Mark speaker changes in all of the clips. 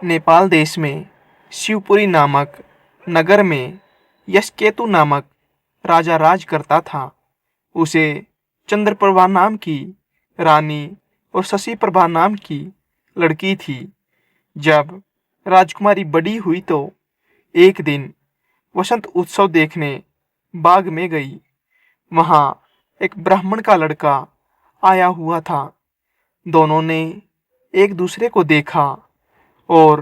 Speaker 1: नेपाल देश में शिवपुरी नामक नगर में यशकेतु नामक राजा राज करता था। उसे चंद्रप्रभा नाम की रानी और शशि प्रभा नाम की लड़की थी। जब राजकुमारी बड़ी हुई तो एक दिन वसंत उत्सव देखने बाग में गई। वहां एक ब्राह्मण का लड़का आया हुआ था। दोनों ने एक दूसरे को देखा और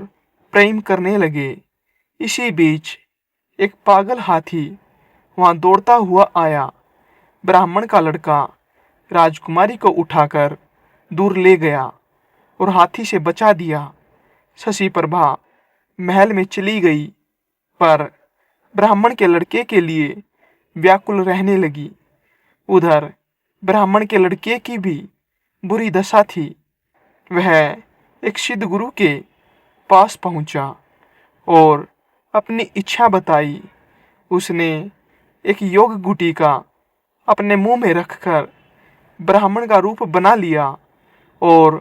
Speaker 1: प्रेम करने लगे। इसी बीच एक पागल हाथी वहां दौड़ता हुआ आया। ब्राह्मण का लड़का राजकुमारी को उठाकर दूर ले गया और हाथी से बचा दिया। शशि प्रभा महल में चली गई, पर ब्राह्मण के लड़के के लिए व्याकुल रहने लगी। उधर ब्राह्मण के लड़के की भी बुरी दशा थी। वह एक सिद्ध गुरु के पास पहुंचा और अपनी इच्छा बताई। उसने एक योग गुटिका अपने मुंह में रखकर ब्राह्मण का रूप बना लिया और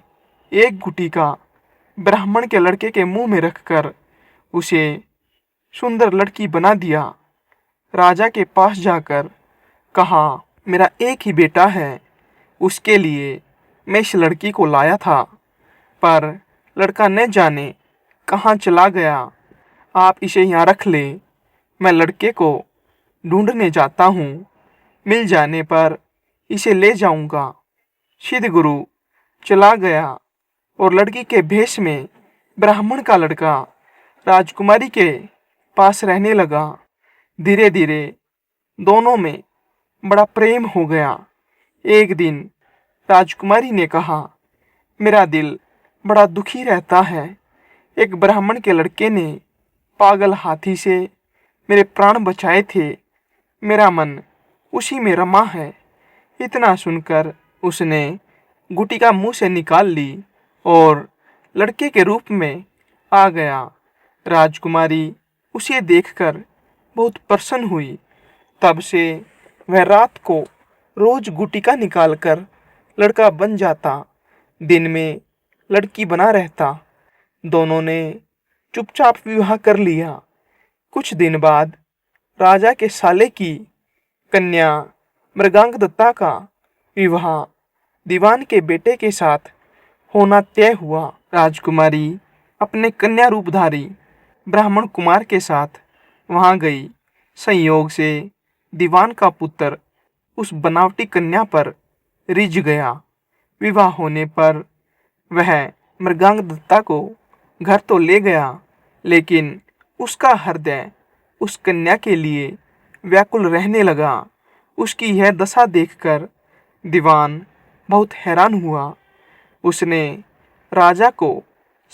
Speaker 1: एक गुटिका ब्राह्मण के लड़के के मुंह में रखकर उसे सुंदर लड़की बना दिया। राजा के पास जाकर कहा, मेरा एक ही बेटा है, उसके लिए मैं इस लड़की को लाया था, पर लड़का न जाने कहाँ चला गया। आप इसे यहाँ रख ले, मैं लड़के को ढूंढने जाता हूँ। मिल जाने पर इसे ले जाऊंगा। सिद्ध गुरु चला गया और लड़की के भेष में ब्राह्मण का लड़का राजकुमारी के पास रहने लगा। धीरे धीरे दोनों में बड़ा प्रेम हो गया। एक दिन राजकुमारी ने कहा, मेरा दिल बड़ा दुखी रहता है। एक ब्राह्मण के लड़के ने पागल हाथी से मेरे प्राण बचाए थे। मेरा मन उसी में रमा है। इतना सुनकर उसने गुटिका मुंह से निकाल ली और लड़के के रूप में आ गया। राजकुमारी उसे देखकर बहुत प्रसन्न हुई। तब से वह रात को रोज गुटिका निकालकर लड़का बन जाता, दिन में लड़की बना रहता। दोनों ने चुपचाप विवाह कर लिया। कुछ दिन बाद राजा के साले की कन्या मृगांगदत्ता का विवाह दीवान के बेटे के साथ होना तय हुआ। राजकुमारी अपने कन्या रूपधारी ब्राह्मण कुमार के साथ वहां गई। संयोग से दीवान का पुत्र उस बनावटी कन्या पर रिझ गया। विवाह होने पर वह मृगांगदत्ता को घर तो ले गया, लेकिन उसका हृदय उस कन्या के लिए व्याकुल रहने लगा। उसकी यह दशा देखकर दीवान बहुत हैरान हुआ। उसने राजा को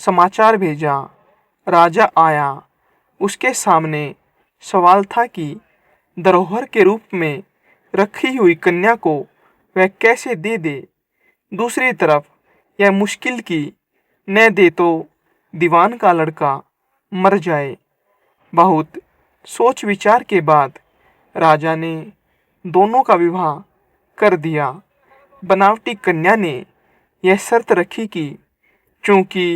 Speaker 1: समाचार भेजा। राजा आया। उसके सामने सवाल था कि धरोहर के रूप में रखी हुई कन्या को वह कैसे दे दे। दूसरी तरफ यह मुश्किल की न दे तो दीवान का लड़का मर जाए। बहुत सोच विचार के बाद राजा ने दोनों का विवाह कर दिया। बनावटी कन्या ने यह शर्त रखी कि चूंकि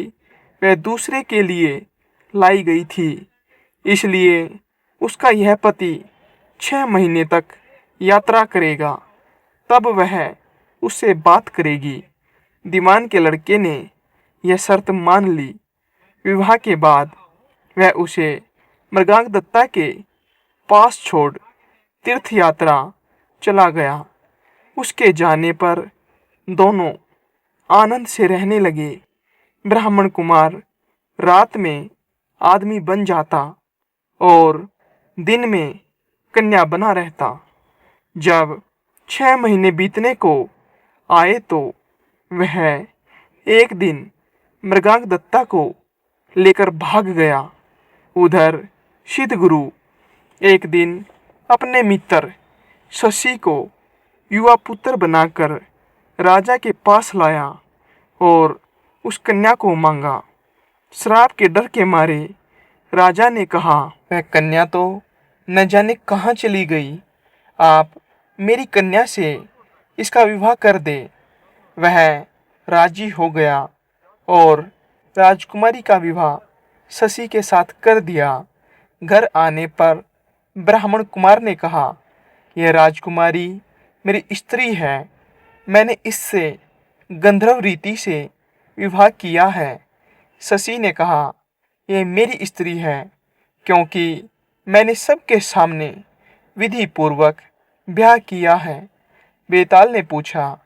Speaker 1: वह दूसरे के लिए लाई गई थी, इसलिए उसका यह पति 6 महीने तक यात्रा करेगा, तब वह उससे बात करेगी। दीवान के लड़के ने यह शर्त मान ली। विवाह के बाद वह उसे मृगांगदत्ता के पास छोड़ तीर्थ यात्रा चला गया। उसके जाने पर दोनों आनंद से रहने लगे। ब्राह्मण कुमार रात में आदमी बन जाता और दिन में कन्या बना रहता। जब 6 महीने बीतने को आए तो वह एक दिन मृगांगदत्ता को लेकर भाग गया। उधर सिद्ध गुरु एक दिन अपने मित्र शशि को युवा पुत्र बनाकर राजा के पास लाया और उस कन्या को मांगा। श्राप के डर के मारे राजा ने कहा, वह कन्या तो न जाने कहाँ चली गई। आप मेरी कन्या से इसका विवाह कर दे। वह राजी हो गया और राजकुमारी का विवाह शशि के साथ कर दिया। घर आने पर ब्राह्मण कुमार ने कहा, यह राजकुमारी मेरी स्त्री है। मैंने इससे गंधर्व रीति से विवाह किया है। शशि ने कहा, यह मेरी स्त्री है क्योंकि मैंने सबके सामने विधि पूर्वक ब्याह किया है। बेताल ने पूछा,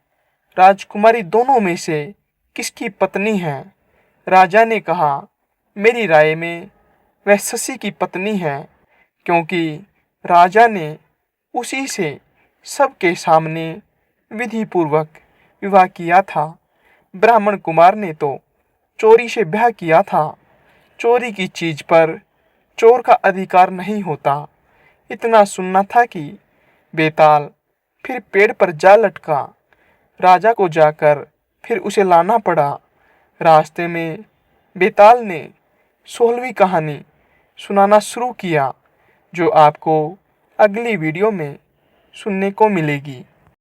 Speaker 1: राजकुमारी दोनों में से किसकी पत्नी है? राजा ने कहा, मेरी राय में वह शशि की पत्नी है क्योंकि राजा ने उसी से सबके सामने विधि पूर्वक विवाह किया था। ब्राह्मण कुमार ने तो चोरी से ब्याह किया था। चोरी की चीज पर चोर का अधिकार नहीं होता। इतना सुनना था कि बेताल फिर पेड़ पर जा लटका। राजा को जाकर फिर उसे लाना पड़ा। रास्ते में बेताल ने 16वीं कहानी सुनाना शुरू किया, जो आपको अगली वीडियो में सुनने को मिलेगी।